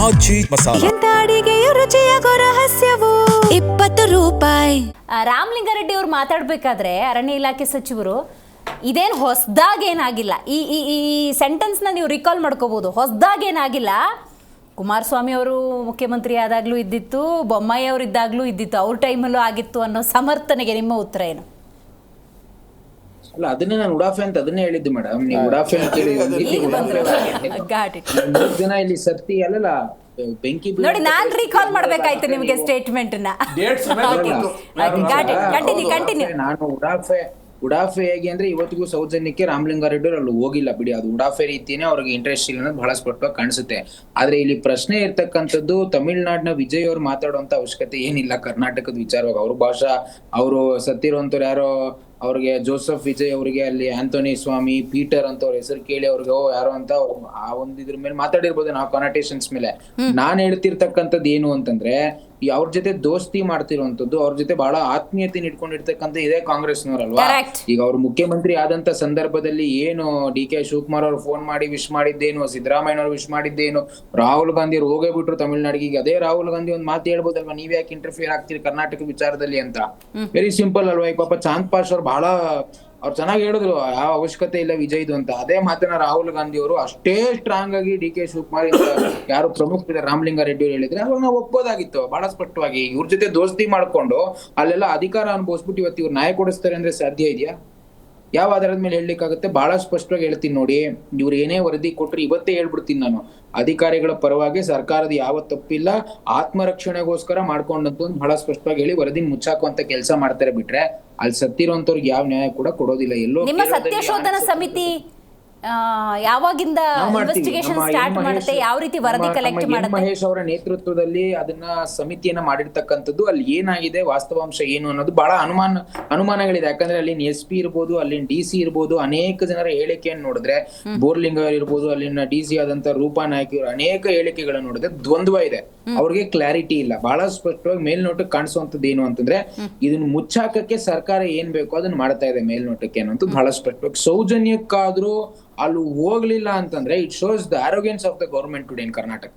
ಆಚಿ ಮಸಾಲ. ಎಂತ ಅಡಿಗೆಯ ರುಚಿಯಾಗೋ ರಹಸ್ಯವು 20 ರೂಪಾಯಿ. ರಾಮಲಿಂಗಾರೆಡ್ಡಿ ಅವ್ರು ಮಾತಾಡ್ಬೇಕಾದ್ರೆ ಅರಣ್ಯ ಇಲಾಖೆ ಸಚಿವರು ಇದೇನು ಹೊಸದಾಗೇನಾಗಿಲ್ಲ, ಈ ಈ ಈ ಸೆಂಟೆನ್ಸ್ನ ನೀವು ರಿಕಾಲ್ ಮಾಡ್ಕೋಬಹುದು. ಹೊಸದಾಗೇನಾಗಿಲ್ಲ, ಕುಮಾರಸ್ವಾಮಿ ಅವರು ಮುಖ್ಯಮಂತ್ರಿ ಆದಾಗಲೂ ಇದ್ದಿತ್ತು, ಬೊಮ್ಮಾಯಿ ಅವರು ಇದ್ದಾಗಲೂ ಇದ್ದಿತ್ತು, ಅವ್ರ ಟೈಮಲ್ಲೂ ಆಗಿತ್ತು ಅನ್ನೋ ಸಮರ್ಥನೆಗೆ ನಿಮ್ಮ ಉತ್ತರ ಏನು? ಅಲ್ಲ, ಅದನ್ನೇ ನಾನು ಉಡಾಫೆ ಅಂತ ಅದನ್ನೇ ಹೇಳಿದ್ದು ಮೇಡಮ್. ನೀವು ಉಡಾಫೆ ಅಂತ ಜನ ಇಲ್ಲಿ ಸರ್ತಿ ಅಲ್ಲಲ್ಲ ಬೆಂಕಿ ನೋಡಿ, ನಾನ್ ರೀಕಾಲ್ ಮಾಡ್ಬೇಕಾಯ್ತು ನಿಮಗೆ ಸ್ಟೇಟ್ಮೆಂಟ್ ನ. ಕಂಟಿನ್ಯೂ. ನಾನು ಉಡಾಫೆ ಹೇಗೆ ಅಂದ್ರೆ ಇವತ್ತಿಗೂ ಸೌಜನ್ಯಕ್ಕೆ ರಾಮಲಿಂಗಾರೆಡ್ಡಿ ಅಲ್ಲಿ ಹೋಗಿಲ್ಲ ಬಿಡಿ, ಅದು ಉಡಾಫೆ ರೀತಿನೇ ಅವ್ರಿಗೆ ಇಂಟ್ರೆಸ್ಟ್ ಇಲ್ಲ ಅನ್ನೋದು ಬಹಳ ಸ್ಪಷ್ಟವಾಗಿ ಕಾಣಿಸುತ್ತೆ. ಆದ್ರೆ ಇಲ್ಲಿ ಪ್ರಶ್ನೆ ಇರ್ತಕ್ಕಂಥದ್ದು ತಮಿಳ್ನಾಡಿನ ವಿಜಯ್ ಅವ್ರು ಮಾತಾಡುವಂತ ಅವಶ್ಯಕತೆ ಏನಿಲ್ಲ ಕರ್ನಾಟಕದ ವಿಚಾರವಾಗಿ. ಅವ್ರ ಭಾಷಾ ಅವರು ಸತ್ತಿರುವಂತವ್ರು ಯಾರೋ ಅವ್ರಿಗೆ ಜೋಸೆಫ್ ವಿಜಯ್ ಅವರಿಗೆ ಅಲ್ಲಿ ಆಂಥೋನಿ ಸ್ವಾಮಿ ಪೀಟರ್ ಅಂತ ಅವ್ರ ಹೆಸರು ಕೇಳಿ ಅವ್ರಿಗೆ ಯಾರೋ ಅಂತ ಆ ಒಂದು ಇದ್ರ ಮೇಲೆ ಮಾತಾಡಿರ್ಬೋದು ನಾವು ಕಾನಟೇಷನ್ಸ್ ಮೇಲೆ. ನಾನ್ ಹೇಳ್ತಿರ್ತಕ್ಕಂಥದ್ದು ಏನು ಅಂತಂದ್ರೆ ಅವ್ರ ಜೊತೆ ದೋಸ್ತಿ ಮಾಡ್ತಿರುವಂತದ್ದು, ಅವ್ರ ಜೊತೆ ಬಹಳ ಆತ್ಮೀಯತೆ ಇಟ್ಕೊಂಡಿರ್ತಕ್ಕಂಥ ಇದೇ ಕಾಂಗ್ರೆಸ್ನವರಲ್ವಾ. ಈಗ ಅವ್ರು ಮುಖ್ಯಮಂತ್ರಿ ಆದಂತ ಸಂದರ್ಭದಲ್ಲಿ ಏನು ಡಿ ಕೆ ಶಿವಕುಮಾರ್ ಅವ್ರು ಫೋನ್ ಮಾಡಿ ವಿಶ್ ಮಾಡಿದ್ದೇನು, ಸಿದ್ದರಾಮಯ್ಯನವ್ರು ವಿಶ್ ಮಾಡಿದ್ದೇನು, ರಾಹುಲ್ ಗಾಂಧಿ ಅವ್ರು ಹೋಗೇ ಬಿಟ್ರು ತಮಿಳ್ನಾಡಿಗೆ. ಈಗ ಅದೇ ರಾಹುಲ್ ಗಾಂಧಿ ಒಂದ್ ಮಾತು ಹೇಳ್ಬೋದಲ್ವಾ, ನೀವ್ ಯಾಕೆ ಇಂಟರ್ಫಿಯರ್ ಆಗ್ತೀರಿ ಕರ್ನಾಟಕ ವಿಚಾರದಲ್ಲಿ ಅಂತ. ವೆರಿ ಸಿಂಪಲ್ ಅಲ್ವಾ. ಈಗ ಪಾಪ ಚಾಂದ್ ಪಾಶ್ ಅವ್ರು ಬಹಳ ಅವ್ರು ಚೆನ್ನಾಗಿ ಹೇಳಿದ್ರು ಯಾವ ಅವಶ್ಯಕತೆ ಇಲ್ಲ ವಿಜಯ್ದು ಅಂತ. ಅದೇ ಮಾತನ್ನ ರಾಹುಲ್ ಗಾಂಧಿ ಅವರು ಅಷ್ಟೇ ಸ್ಟ್ರಾಂಗ್ ಆಗಿ ಡಿ ಕೆ ಶಿವಕುಮಾರ್ ಯಾರು ಪ್ರಮುಖ ರಾಮಲಿಂಗಾರೆಡ್ಡಿ ಅವರು ಹೇಳಿದ್ರೆ ಅವಾಗ ನಾವು ಒಪ್ಪೋದಾಗಿತ್ತು ಬಹಳ ಸ್ಪಷ್ಟವಾಗಿ. ಇವ್ರ ಜೊತೆ ದೋಸ್ತಿ ಮಾಡ್ಕೊಂಡು ಅಲ್ಲೆಲ್ಲ ಅಧಿಕಾರ ಅನುಭವಿಸ್ಬಿಟ್ಟು ಇವತ್ತು ಇವ್ರು ನ್ಯಾಯ ಕೊಡಿಸ್ತಾರೆ ಅಂದ್ರೆ ಸಾಧ್ಯ ಇದೆಯಾ? ಯಾವ ಆಧಾರದ ಮೇಲೆ ಹೇಳಲಿಕ್ಕಾಗುತ್ತೆ? ಬಹಳ ಸ್ಪಷ್ಟವಾಗಿ ಹೇಳ್ತೀನಿ ನೋಡಿ, ಇವ್ರು ಏನೇ ವರದಿ ಕೊಟ್ರು ಇವತ್ತೇ ಹೇಳ್ಬಿಡ್ತೀನಿ ನಾನು, ಅಧಿಕಾರಿಗಳ ಪರವಾಗಿ ಸರ್ಕಾರದ ಯಾವ ತಪ್ಪಿಲ್ಲ, ಆತ್ಮರಕ್ಷಣೆಗೋಸ್ಕರ ಮಾಡ್ಕೊಂಡಂತ ಬಹಳ ಸ್ಪಷ್ಟವಾಗಿ ಹೇಳಿ ವರದಿ ಮುಚ್ಚಾಕುವಂತ ಕೆಲಸ ಮಾಡ್ತಾರೆ. ಬಿಟ್ರೆ ಅಲ್ಲಿ ಸತ್ತಿರೋಂಥವ್ರಿಗೆ ಯಾವ ನ್ಯಾಯ ಕೂಡ ಕೊಡೋದಿಲ್ಲ. ಎಲ್ಲೋ ನಿಮ್ಮ ಸತ್ಯಶೋಧನಾ ಸಮಿತಿ ಯಾವಾಗಿಂದ ಇನ್ವೆಸ್ಟಿಗೇಷನ್ ಸ್ಟಾರ್ಟ್ ಮಾಡುತ್ತೆ, ಯಾವ ರೀತಿ ವರದಿ ಕಲೆಕ್ಟ್ ಮಾಡುತ್ತೆ? ಮಹೇಶ್ ಅವರ ನೇತೃತ್ವದಲ್ಲಿ ಅದನ್ನ ಸಮಿತಿಯನ್ನ ಮಾಡಿರ್ತಕ್ಕಂಥದ್ದು. ಅಲ್ಲಿ ಏನಾಗಿದೆ, ವಾಸ್ತವಾಂಶ ಏನು ಅನ್ನೋದು ಬಹಳ ಅನುಮಾನಗಳಿದೆ. ಯಾಕಂದ್ರೆ ಅಲ್ಲಿನ SP ಇರ್ಬೋದು, ಅಲ್ಲಿನ DC ಇರ್ಬೋದು, ಅನೇಕ ಜನರ ಹೇಳಿಕೆಯನ್ನು ನೋಡಿದ್ರೆ, ಬೋರ್ಲಿಂಗ ಇರ್ಬೋದು, ಅಲ್ಲಿನ DC ಆದಂತ ರೂಪಾ ನಾಯ್ಕ ಇವರು ಅನೇಕ ಹೇಳಿಕೆಗಳನ್ನು ನೋಡಿದ್ರೆ ದ್ವಂದ್ವ ಇದೆ. ಅವ್ರಿಗೆ ಕ್ಲಾರಿಟಿ ಇಲ್ಲ. ಬಹಳ ಸ್ಪಷ್ಟವಾಗಿ ಮೇಲ್ನೋಟಕ್ಕೆ ಕಾಣಿಸುವಂತದ್ದು ಏನು ಅಂತಂದ್ರೆ ಇದನ್ನ ಮುಚ್ಚಾಕಕ್ಕೆ ಸರ್ಕಾರ ಏನ್ ಬೇಕೋ ಅದನ್ನ ಮಾಡ್ತಾ ಇದೆ ಮೇಲ್ನೋಟಕ್ಕೆ ಅನ್ನೋದು ಬಹಳ ಸ್ಪಷ್ಟವಾಗಿ. ಸೌಜನ್ಯಕ್ಕಾದ್ರೂ ಅಲ್ಲಿ ಹೋಗ್ಲಿಲ್ಲ ಅಂತಂದ್ರೆ it shows the ಆರೋಗ್ಯನ್ಸ್ of the government today in Karnataka.